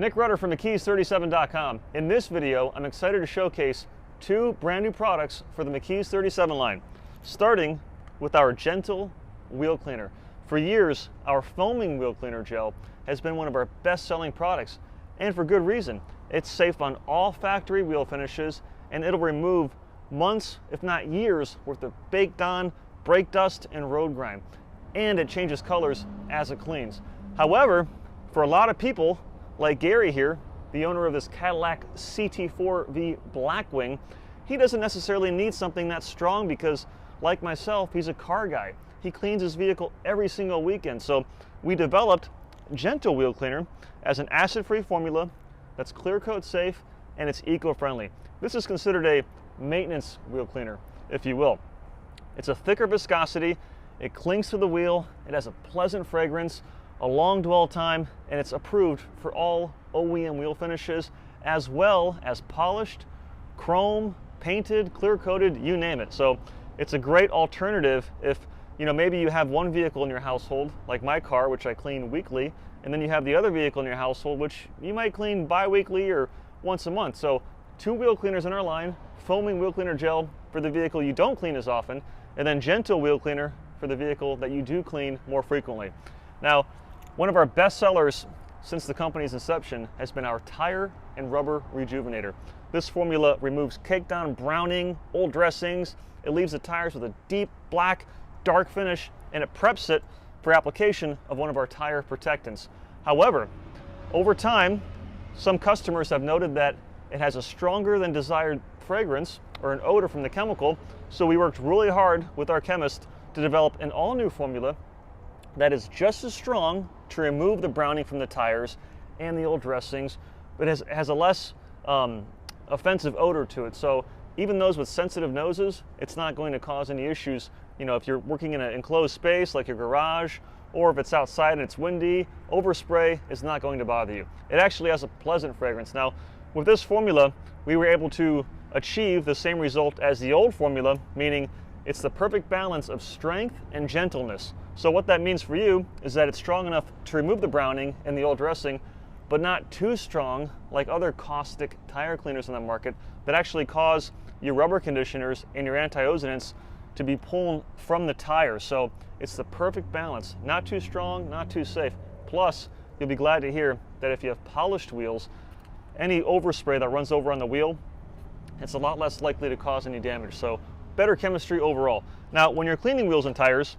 Nick Rutter from McKee's37.com. In this video, I'm excited to showcase two brand new products for the McKee's 37 line, starting with our Gentle Wheel Cleaner. For years, our foaming wheel cleaner gel has been one of our best-selling products, and for good reason. It's safe on all factory wheel finishes, and it'll remove months, if not years, worth of baked on, brake dust, and road grime. And it changes colors as it cleans. However, for a lot of people, like Gary here, the owner of this Cadillac CT4V Blackwing, he doesn't necessarily need something that strong because, like myself, he's a car guy. He cleans his vehicle every single weekend. So we developed Gentle Wheel Cleaner as an acid-free formula that's clear coat safe and it's eco-friendly. This is considered a maintenance wheel cleaner, if you will. It's a thicker viscosity, it clings to the wheel, it has a pleasant fragrance, a long dwell time, and it's approved for all OEM wheel finishes, as well as polished, chrome, painted, clear coated, you name it. So it's a great alternative if maybe you have one vehicle in your household, like my car, which I clean weekly, and then you have the other vehicle in your household, which you might clean bi-weekly or once a month. So two wheel cleaners in our line, foaming wheel cleaner gel for the vehicle you don't clean as often, and then Gentle Wheel Cleaner for the vehicle that you do clean more frequently. Now, one of our best sellers since the company's inception has been our Tire Rubber Rejuvenator. This formula removes caked on browning, old dressings. It leaves the tires with a deep black, dark finish, and it preps it for application of one of our tire protectants. However, over time, some customers have noted that it has a stronger than desired fragrance or an odor from the chemical, so we worked really hard with our chemist to develop an all-new formula that is just as strong to remove the browning from the tires and the old dressings, but has a less offensive odor to it. So even those with sensitive noses, it's not going to cause any issues. If you're working in an enclosed space like your garage, or if it's outside and it's windy, overspray is not going to bother you. It actually has a pleasant fragrance. Now, with this formula, we were able to achieve the same result as the old formula, meaning it's the perfect balance of strength and gentleness. So what that means for you is that it's strong enough to remove the browning and the old dressing, but not too strong like other caustic tire cleaners on the market that actually cause your rubber conditioners and your antioxidants to be pulled from the tires. So it's the perfect balance, not too strong, not too safe. Plus, you'll be glad to hear that if you have polished wheels, any overspray that runs over on the wheel, it's a lot less likely to cause any damage. So better chemistry overall. Now, when you're cleaning wheels and tires,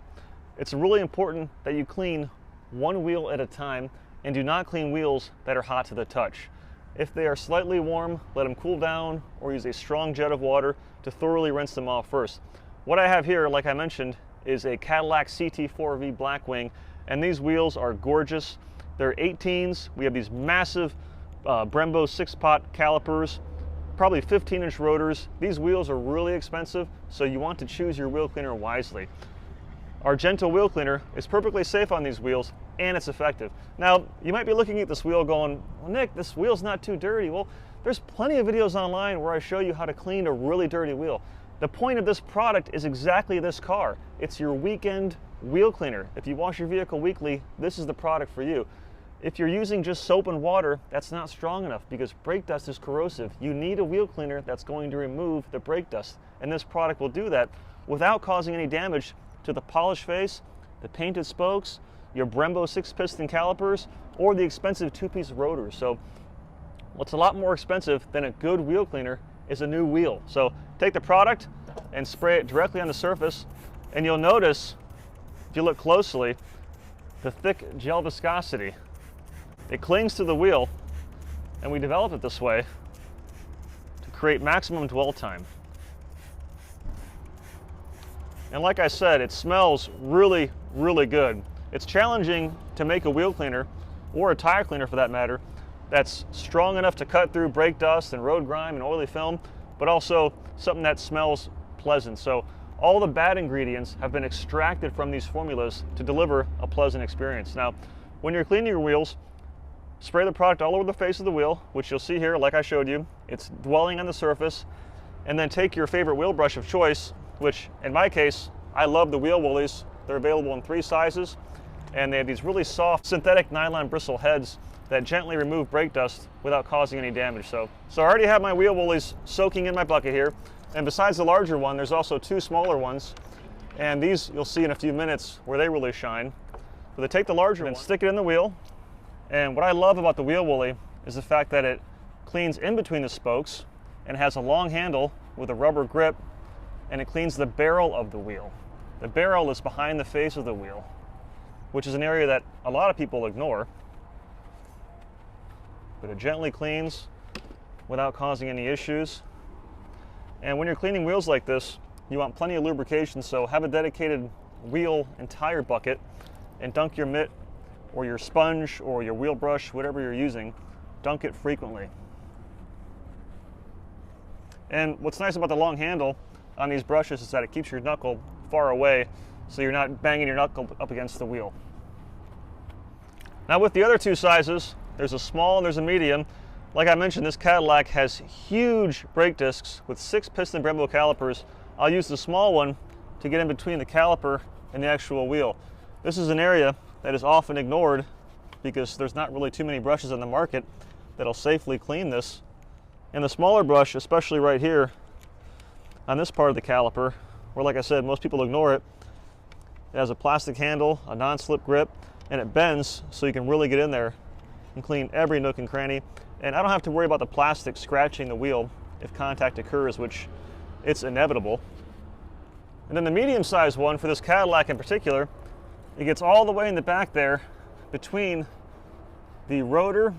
it's really important that you clean one wheel at a time and do not clean wheels that are hot to the touch. If they are slightly warm, let them cool down or use a strong jet of water to thoroughly rinse them off first. What I have here, like I mentioned, is a Cadillac CT4V Blackwing, and these wheels are gorgeous. They're 18s. We have these massive Brembo 6-pot calipers, probably 15-inch rotors. These wheels are really expensive, so you want to choose your wheel cleaner wisely. Our Gentle Wheel Cleaner is perfectly safe on these wheels, and it's effective. Now, you might be looking at this wheel going, well, Nick, this wheel's not too dirty. Well, there's plenty of videos online where I show you how to clean a really dirty wheel. The point of this product is exactly this car. It's your weekend wheel cleaner. If you wash your vehicle weekly, this is the product for you. If you're using just soap and water, that's not strong enough because brake dust is corrosive. You need a wheel cleaner that's going to remove the brake dust, and this product will do that without causing any damage to the polished face, the painted spokes, your Brembo 6-piston calipers, or the expensive 2-piece rotors. So what's a lot more expensive than a good wheel cleaner is a new wheel. So take the product and spray it directly on the surface, and you'll notice, if you look closely, the thick gel viscosity. It clings to the wheel, and we developed it this way to create maximum dwell time. And like I said, it smells really, really good. It's challenging to make a wheel cleaner, or a tire cleaner for that matter, that's strong enough to cut through brake dust and road grime and oily film, but also something that smells pleasant. So all the bad ingredients have been extracted from these formulas to deliver a pleasant experience. Now, when you're cleaning your wheels, spray the product all over the face of the wheel, which you'll see here, like I showed you. It's dwelling on the surface. And then take your favorite wheel brush of choice, which in my case, I love the wheel Woolies. They're available in 3 sizes, and they have these really soft synthetic nylon bristle heads that gently remove brake dust without causing any damage. So I already have my wheel woolies soaking in my bucket here. And besides the larger one, there's also two smaller ones. And these you'll see in a few minutes where they really shine. But they take the larger one and stick it in the wheel. And what I love about the wheel woolly is the fact that it cleans in between the spokes and has a long handle with a rubber grip, and it cleans the barrel of the wheel. The barrel is behind the face of the wheel, which is an area that a lot of people ignore. But it gently cleans without causing any issues. And when you're cleaning wheels like this, you want plenty of lubrication, so have a dedicated wheel and tire bucket and dunk your mitt or your sponge or your wheel brush, whatever you're using, dunk it frequently. And what's nice about the long handle on these brushes is that it keeps your knuckle far away, so you're not banging your knuckle up against the wheel. Now with the other two sizes, there's a small and there's a medium. Like I mentioned, this Cadillac has huge brake discs with 6 piston Brembo calipers. I'll use the small one to get in between the caliper and the actual wheel. This is an area that is often ignored because there's not really too many brushes on the market that'll safely clean this. And the smaller brush, especially right here on this part of the caliper, where like I said, most people ignore it, it has a plastic handle, a non-slip grip, and it bends so you can really get in there and clean every nook and cranny. And I don't have to worry about the plastic scratching the wheel if contact occurs, which it's inevitable. And then the medium-sized one for this Cadillac in particular, it gets all the way in the back there between the rotor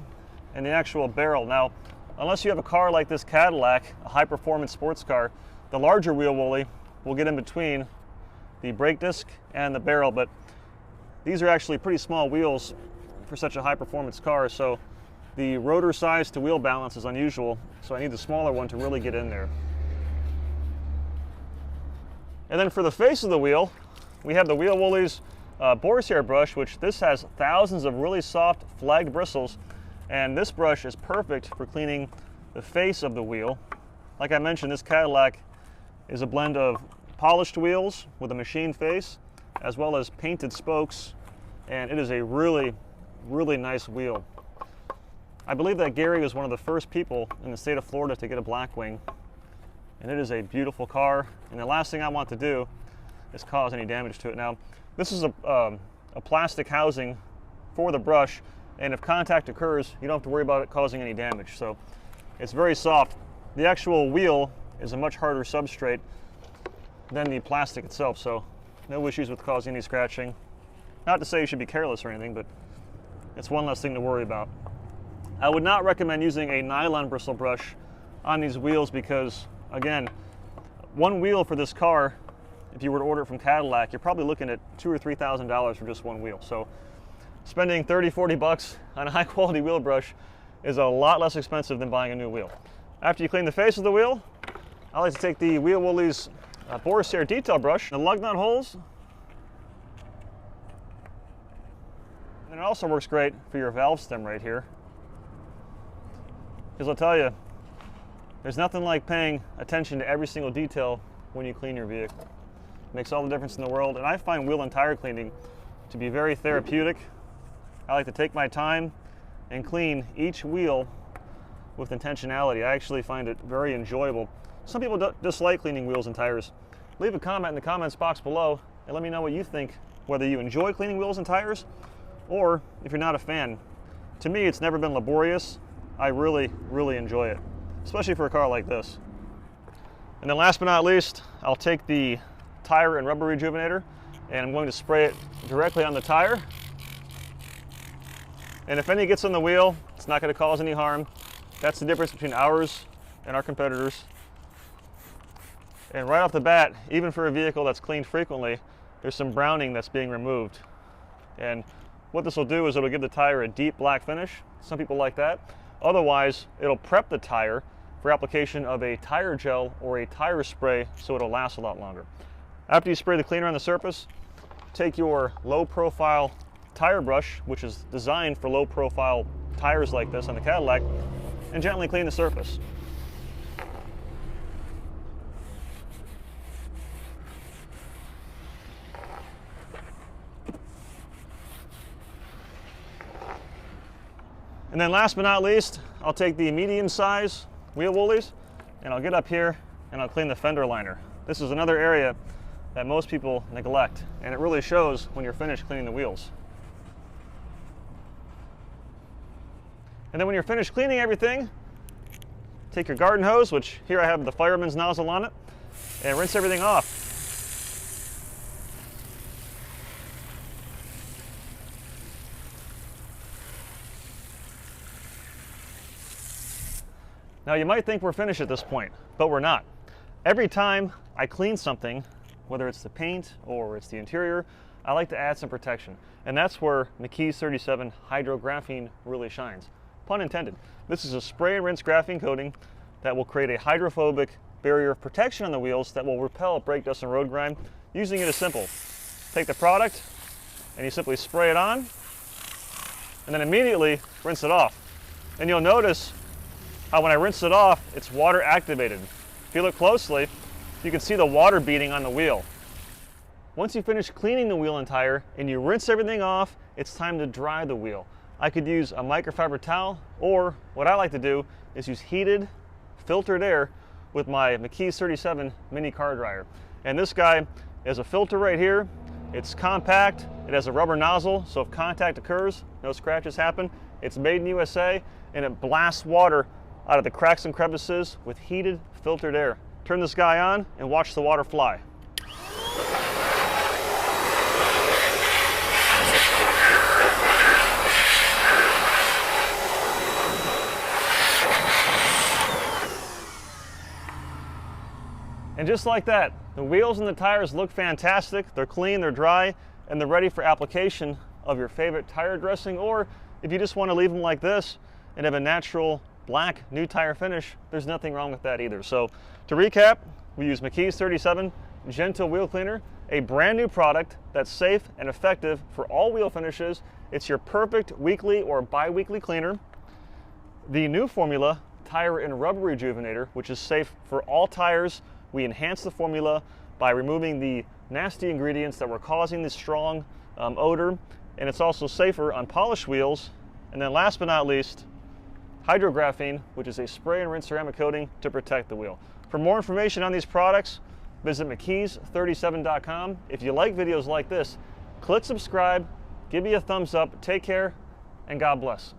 and the actual barrel. Now, unless you have a car like this Cadillac, a high-performance sports car, the larger wheel woolly will get in between the brake disc and the barrel, but these are actually pretty small wheels for such a high-performance car, so the rotor size to wheel balance is unusual, so I need the smaller one to really get in there. And then for the face of the wheel, we have the Wheel Woolies boar's hair brush, which this has thousands of really soft flagged bristles, and this brush is perfect for cleaning the face of the wheel. Like I mentioned, this Cadillac is a blend of polished wheels with a machined face, as well as painted spokes, and it is a really, really nice wheel. I believe that Gary was one of the first people in the state of Florida to get a Blackwing, and it is a beautiful car, and the last thing I want to do is cause any damage to it. Now, this is a plastic housing for the brush, and if contact occurs, you don't have to worry about it causing any damage, so it's very soft. The actual wheel is a much harder substrate than the plastic itself, so no issues with causing any scratching. Not to say you should be careless or anything, but it's one less thing to worry about. I would not recommend using a nylon bristle brush on these wheels because, again, one wheel for this car, if you were to order it from Cadillac, you're probably looking at $2,000 or $3,000 for just one wheel. So spending 30, 40 bucks on a high quality wheel brush is a lot less expensive than buying a new wheel. After you clean the face of the wheel, I like to take the Wheel Woolies boar's hair detail brush, the lug nut holes, and it also works great for your valve stem right here. Because I'll tell you, there's nothing like paying attention to every single detail when you clean your vehicle. It makes all the difference in the world, and I find wheel and tire cleaning to be very therapeutic. I like to take my time and clean each wheel with intentionality. I actually find it very enjoyable. Some people dislike cleaning wheels and tires. Leave a comment in the comments box below and let me know what you think, whether you enjoy cleaning wheels and tires or if you're not a fan. To me, it's never been laborious. I really, really enjoy it, especially for a car like this. And then last but not least, I'll take the Tire and Rubber Rejuvenator and I'm going to spray it directly on the tire. And if any gets on the wheel, it's not going to cause any harm. That's the difference between ours and our competitors. And right off the bat, even for a vehicle that's cleaned frequently, there's some browning that's being removed. And what this will do is it'll give the tire a deep black finish. Some people like that. Otherwise, it'll prep the tire for application of a tire gel or a tire spray so it'll last a lot longer. After you spray the cleaner on the surface, take your low profile tire brush, which is designed for low profile tires like this on the Cadillac, and gently clean the surface. And then last but not least, I'll take the medium size wheel Woolies and I'll get up here and I'll clean the fender liner. This is another area that most people neglect, and it really shows when you're finished cleaning the wheels. And then when you're finished cleaning everything, take your garden hose, which here I have the fireman's nozzle on it, and rinse everything off. Now you might think we're finished at this point, but we're not. Every time I clean something, whether it's the paint or it's the interior, I like to add some protection. And that's where McKee's 37 Hydro Graphene really shines. Pun intended. This is a spray and rinse graphene coating that will create a hydrophobic barrier of protection on the wheels that will repel brake dust and road grime. Using it is simple. Take the product and you simply spray it on and then immediately rinse it off. And you'll notice how when I rinse it off, it's water activated. If you look closely, you can see the water beading on the wheel. Once you finish cleaning the wheel and tire and you rinse everything off, it's time to dry the wheel. I could use a microfiber towel, or what I like to do is use heated, filtered air with my McKee's 37 mini car dryer. And this guy has a filter right here. It's compact, it has a rubber nozzle, so if contact occurs, no scratches happen. It's made in USA, and it blasts water out of the cracks and crevices with heated, filtered air. Turn this guy on and watch the water fly. And just like that, the wheels and the tires look fantastic. They're clean, they're dry, and they're ready for application of your favorite tire dressing, or if you just want to leave them like this and have a natural black new tire finish, there's nothing wrong with that either. So to recap, we use McKee's 37 Gentle Wheel Cleaner, a brand new product that's safe and effective for all wheel finishes. It's your perfect weekly or bi-weekly cleaner. The new formula, Tire and Rubber Rejuvenator, which is safe for all tires. We enhance the formula by removing the nasty ingredients that were causing the strong odor, and it's also safer on polished wheels. And then last but not least, Hydro Graphene, which is a spray and rinse ceramic coating to protect the wheel. For more information on these products, visit McKee's37.com. If you like videos like this, click subscribe, give me a thumbs up, take care, and God bless.